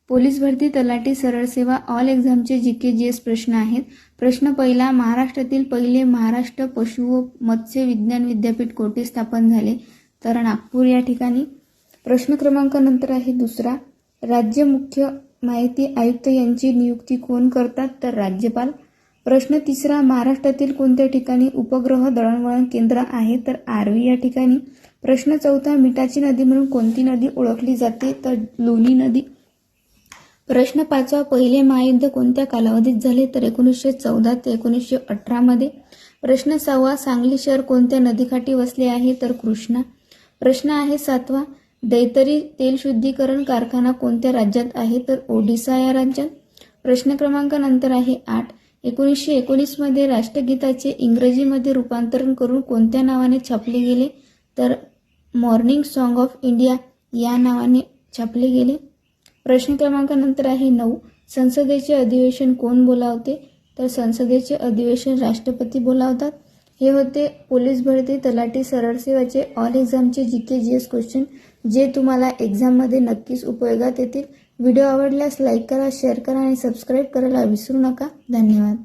Police भरती तलाठी सरळ सेवा ऑल एक्झामचे जीके जीएस प्रश्न आहेत। प्रश्न पहिला, महाराष्ट्रातील पहिले महाराष्ट्र पशु व मत्स्य विज्ञान विद्यापीठ कोठे स्थापन झाले? तर नागपूर या ठिकाणी। प्रश्न क्रमांक नंतर आहे दुसरा, राज्य मुख्य माहिती आयुक्त यांची नियुक्ती कोण करतात? तर राज्यपाल। प्रश्न तिसरा, महाराष्ट्रातील कोणत्या ठिकाणी उपग्रह दळणवळण केंद्र आहे? तर आर्वी या ठिकाणी। प्रश्न चौथा, मिठाची नदी म्हणून कोणती नदी ओळखली जाते? तर लुनी नदी। प्रश्न पाचवा, पहिले महायुद्ध कोणत्या कालावधीत झाले? तर 1914 ते 1918 मध्ये। प्रश्न सहावा, सांगली शहर कोणत्या नदीकाठी वसले आहे? तर कृष्णा। प्रश्न आहे सातवा, दैतरी तेल शुद्धीकरण कारखाना कोणत्या राज्यात आहे? तर ओडिशा या राज्यात। प्रश्न क्रमांक नंतर आहे 8, 1919 मध्ये राष्ट्रगीताचे इंग्रजीमध्ये रूपांतरण करून कोणत्या नावाने छापले गेले? तर मॉर्निंग सॉन्ग ऑफ इंडिया या नावाने छापले गेले। प्रश्न क्रमांक नंतर आहे 9, संसदेचे अधिवेशन कोण बोलावते? तर संसदेचे अधिवेशन राष्ट्रपती बोलावतात। हे होते पोलीस भरती तलाठी सरळ सेवाचे ऑल एक्झामचे जीके जीएस क्वेश्चन, जे तुम्हाला एक्झाममध्ये नक्कीच उपयोगात येतील। व्हिडिओ आवडल्यास लाईक करा, शेअर करा आणि सबस्क्राईब करायला विसरू नका। धन्यवाद।